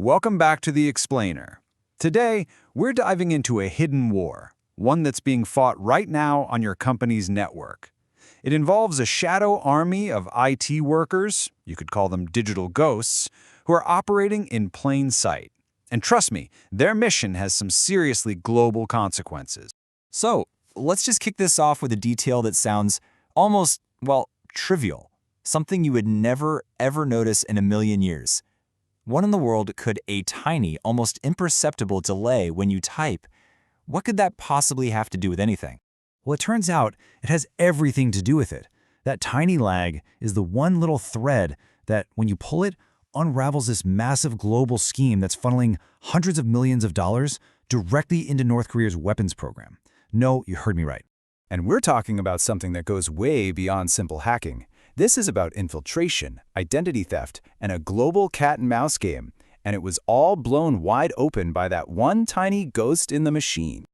Welcome back to The Explainer. Today, we're diving into a hidden war, one that's being fought right now on your company's network. It involves a shadow army of IT workers, you could call them digital ghosts, who are operating in plain sight. And trust me, their mission has some seriously global consequences. So, let's just kick this off with a detail that sounds almost, trivial. Something you would never, ever notice in a million years. What in the world could a tiny, almost imperceptible delay when you type? What could that possibly have to do with anything? Well, it turns out it has everything to do with it. That tiny lag is the one little thread that, when you pull it, unravels this massive global scheme that's funneling hundreds of millions of dollars directly into North Korea's weapons program. No, you heard me right. And we're talking about something that goes way beyond simple hacking. This is about infiltration, identity theft, and a global cat-and-mouse game. And it was all blown wide open by that one tiny ghost in the machine.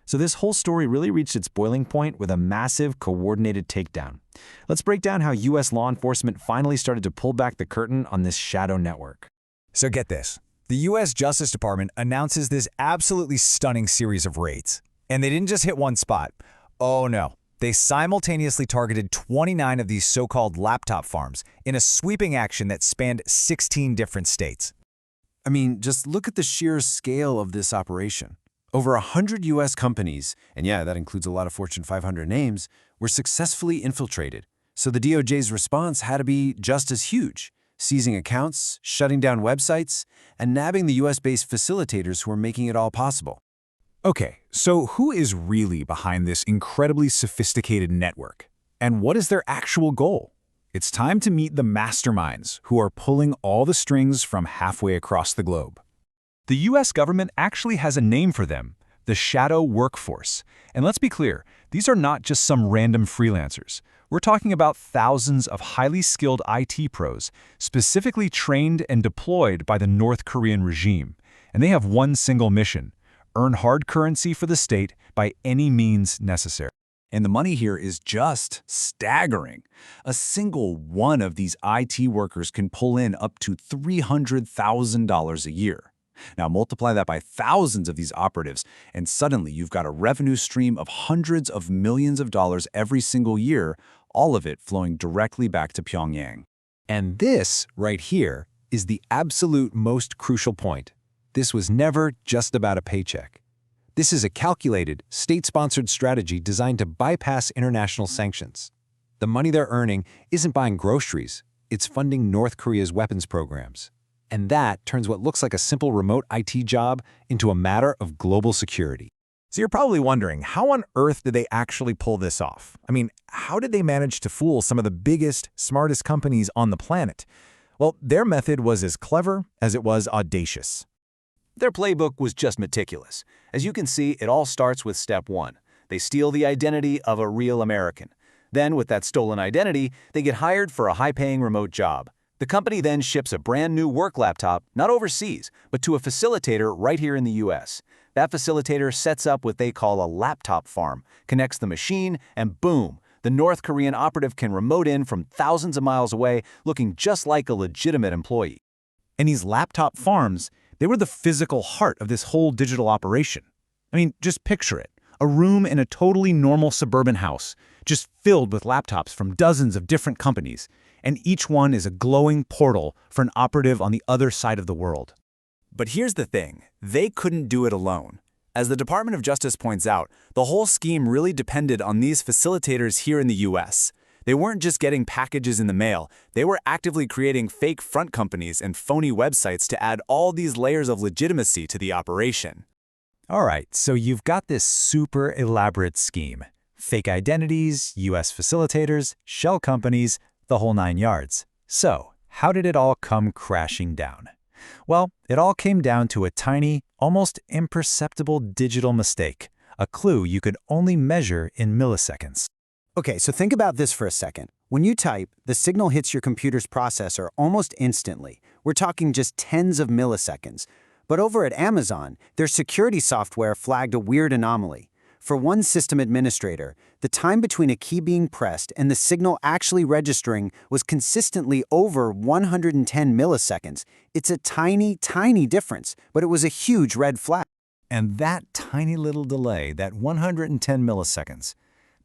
So this whole story really reached its boiling point with a massive, coordinated takedown. Let's break down how U.S. law enforcement finally started to pull back the curtain on this shadow network. So get this. The U.S. Justice Department announces this absolutely stunning series of raids. And they didn't just hit one spot. Oh no. They simultaneously targeted 29 of these so-called laptop farms in a sweeping action that spanned 16 different states. I mean, just look at the sheer scale of this operation. Over 100 U.S. companies, and yeah, that includes a lot of Fortune 500 names, were successfully infiltrated. So the DOJ's response had to be just as huge, seizing accounts, shutting down websites, and nabbing the U.S.-based facilitators who were making it all possible. Okay, so who is really behind this incredibly sophisticated network? And what is their actual goal? It's time to meet the masterminds who are pulling all the strings from halfway across the globe. The U.S. government actually has a name for them, the shadow workforce. And let's be clear, these are not just some random freelancers. We're talking about thousands of highly skilled IT pros, specifically trained and deployed by the North Korean regime. And they have one single mission: earn hard currency for the state by any means necessary. And the money here is just staggering. A single one of these IT workers can pull in up to $300,000 a year. Now multiply that by thousands of these operatives, and suddenly you've got a revenue stream of hundreds of millions of dollars every single year, all of it flowing directly back to Pyongyang. And this, right here, is the absolute most crucial point. This was never just about a paycheck. This is a calculated, state-sponsored strategy designed to bypass international sanctions. The money they're earning isn't buying groceries, it's funding North Korea's weapons programs. And that turns what looks like a simple remote IT job into a matter of global security. So you're probably wondering, how on earth did they actually pull this off? I mean, how did they manage to fool some of the biggest, smartest companies on the planet? Well, their method was as clever as it was audacious. Their playbook was just meticulous. As you can see, it all starts with step one. They steal the identity of a real American. Then, with that stolen identity, they get hired for a high-paying remote job. The company then ships a brand new work laptop, not overseas, but to a facilitator right here in the US. That facilitator sets up what they call a laptop farm, connects the machine, and boom, the North Korean operative can remote in from thousands of miles away, looking just like a legitimate employee. And these laptop farms, they were the physical heart of this whole digital operation. I mean, just picture it. A room in a totally normal suburban house, just filled with laptops from dozens of different companies, and each one is a glowing portal for an operative on the other side of the world. But here's the thing, they couldn't do it alone. As the Department of Justice points out, the whole scheme really depended on these facilitators here in the US. They weren't just getting packages in the mail, they were actively creating fake front companies and phony websites to add all these layers of legitimacy to the operation. All right, so you've got this super elaborate scheme. Fake identities, US facilitators, shell companies, the whole 9 yards. So, how did it all come crashing down? Well, it all came down to a tiny, almost imperceptible digital mistake, a clue you could only measure in milliseconds. Okay, so think about this for a second. When you type, the signal hits your computer's processor almost instantly. We're talking just tens of milliseconds. But over at Amazon, their security software flagged a weird anomaly. For one system administrator, the time between a key being pressed and the signal actually registering was consistently over 110 milliseconds. It's a tiny, tiny difference, but it was a huge red flag. And that tiny little delay, that 110 milliseconds,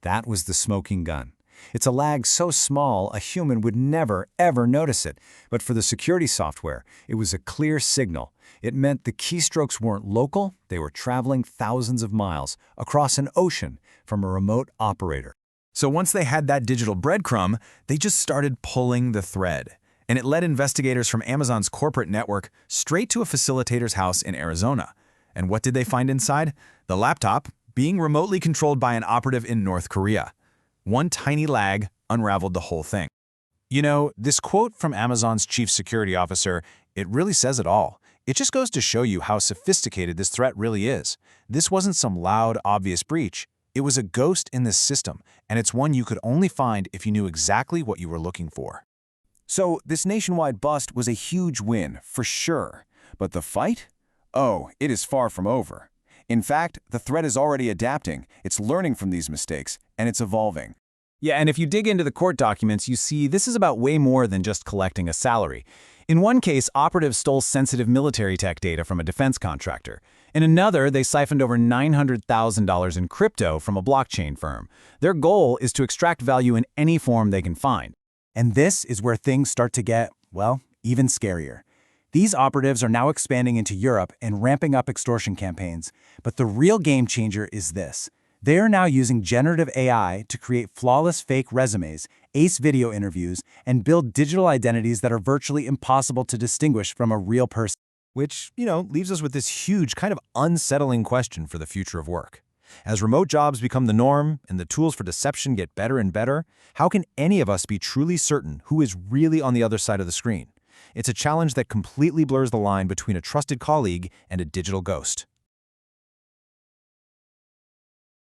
that was the smoking gun. It's a lag so small a human would never, ever notice it. But for the security software, it was a clear signal. It meant the keystrokes weren't local, they were traveling thousands of miles across an ocean from a remote operator. So once they had that digital breadcrumb, they just started pulling the thread. And it led investigators from Amazon's corporate network straight to a facilitator's house in Arizona. And what did they find inside? The laptop being remotely controlled by an operative in North Korea. One tiny lag unraveled the whole thing. You know, this quote from Amazon's chief security officer, it really says it all. It just goes to show you how sophisticated this threat really is. This wasn't some loud, obvious breach. It was a ghost in this system, and it's one you could only find if you knew exactly what you were looking for. So this nationwide bust was a huge win, for sure. But the fight? Oh, it is far from over. In fact, the threat is already adapting, it's learning from these mistakes, and it's evolving. Yeah, and if you dig into the court documents, you see this is about way more than just collecting a salary. In one case, operatives stole sensitive military tech data from a defense contractor. In another, they siphoned over $900,000 in crypto from a blockchain firm. Their goal is to extract value in any form they can find. And this is where things start to get, well, even scarier. These operatives are now expanding into Europe and ramping up extortion campaigns. But the real game changer is this. They are now using generative AI to create flawless fake resumes, ace video interviews, and build digital identities that are virtually impossible to distinguish from a real person. Which, leaves us with this huge, kind of unsettling question for the future of work. As remote jobs become the norm and the tools for deception get better and better, how can any of us be truly certain who is really on the other side of the screen? It's a challenge that completely blurs the line between a trusted colleague and a digital ghost.